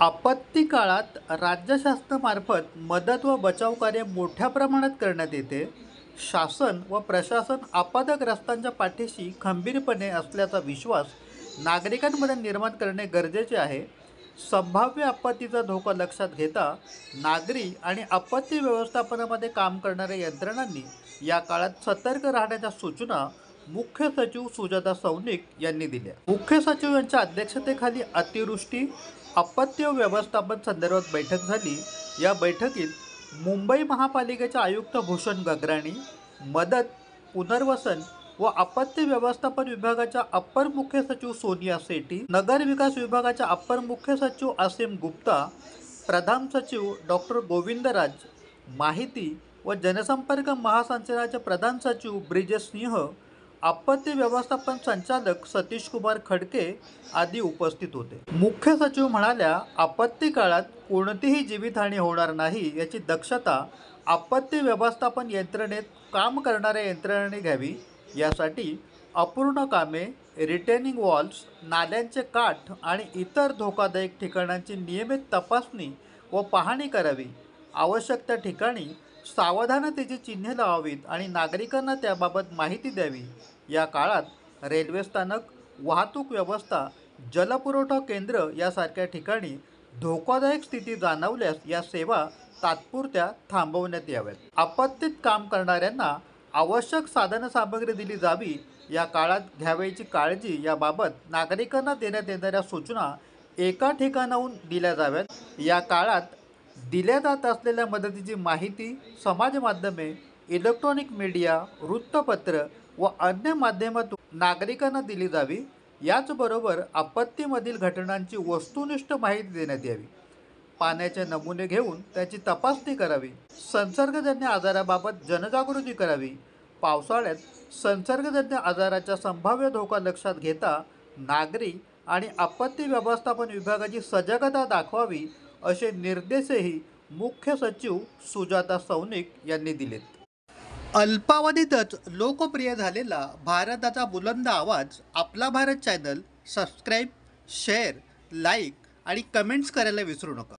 आपत्ती काळात राज्य शासनामार्फत मदत व बचाव कार्य मोठ्या प्रमाणात करण्यात येते. शासन व प्रशासन आपदाग्रस्तांच्या पाठीशी खंबीरपणे असल्याचा विश्वास नागरिकांमध्ये निर्माण करणे गरजेचे आहे. संभाव्य आपत्तीचा धोका लक्षात घेता नागरी आणि आपत्ती व्यवस्थापनामध्ये काम करणाऱ्या यंत्रणांनी या काळात सतर्क राहण्याच्या सूचना मुख्य सचिव सुजाता सौनिक यांनी दिल्या. मुख्य सचिव यांच्या अध्यक्षतेखाली अतिवृष्टी आपत्ती व्यवस्थापन संदर्भात बैठक झाली. या बैठकीत मुंबई महापालिकेचे आयुक्त भूषण गगराणी, मदत, पुनर्वसन व आपत्ती व्यवस्थापन विभागाच्या अप्पर मुख्य सचिव सोनिया सेठी, नगर विकास विभागाच्या अप्पर मुख्य सचिव आसिम गुप्ता, प्रधान सचिव डॉक्टर गोविंदराज, माहिती व जनसंपर्क महासंचालनाचे प्रधान सचिव ब्रिजेश सिंह, आपत्ती व्यवस्थापन संचालक सतीश कुमार खडके आदी उपस्थित होते. मुख्य सचिव म्हणाल्या, आपत्ती काळात कोणतीही जीवितहानी होणार नाही याची दक्षता आपत्ती व्यवस्थापन यंत्रणेत काम करणाऱ्या यंत्रणांनी घ्यावी. यासाठी अपूर्ण कामे, रिटेनिंग वॉल्स, नाल्यांचे काठ आणि इतर धोकादायक ठिकाणांची नियमित तपासणी व पाहणी करावी. आवश्यक त्या ठिकाणी सावधानतेची चिन्हे लावावीत आणि नागरिकांना त्याबाबत माहिती द्यावी. या काळात रेल्वे स्थानक, वाहतूक व्यवस्था, जलपुरवठा केंद्र यासारख्या ठिकाणी धोकादायक स्थिती जाणवल्यास या सेवा तात्पुरत्या थांबवण्यात याव्यात. आपत्तीत काम करणाऱ्यांना आवश्यक साधनसामग्री दिली जावी. या काळात घ्यावयाची काळजी याबाबत नागरिकांना देण्यात येणाऱ्या सूचना एका ठिकाणाहून दिल्या जाव्यात. या काळात दिल्या जात असलेल्या मदतीची माहिती समाज माध्यमे, इलेक्ट्रॉनिक मीडिया, वृत्तपत्र व अन्य माध्यमातून नागरिकांना दिली जावी. याचबरोबर आपत्तीमधील घटनांची वस्तुनिष्ठ माहिती देण्यात यावी. पाण्याचे नमुने घेऊन त्याची तपासणी करावी. संसर्गजन्य आजाराबाबत जनजागृती करावी. पावसाळ्यात संसर्गजन्य आजाराचा संभाव्य धोका लक्षात घेता नागरी आणि आपत्ती व्यवस्थापन विभागाची सजगता दाखवावी असे निर्देशही मुख्य सचिव सुजाता सौनिक यांनी दिलेत. अल्पावधीतच लोकप्रिय झालेला भारताचा बुलंद आवाज आपला Bharat channel subscribe, share, like आणि कमेंट्स करायला विसरू नका.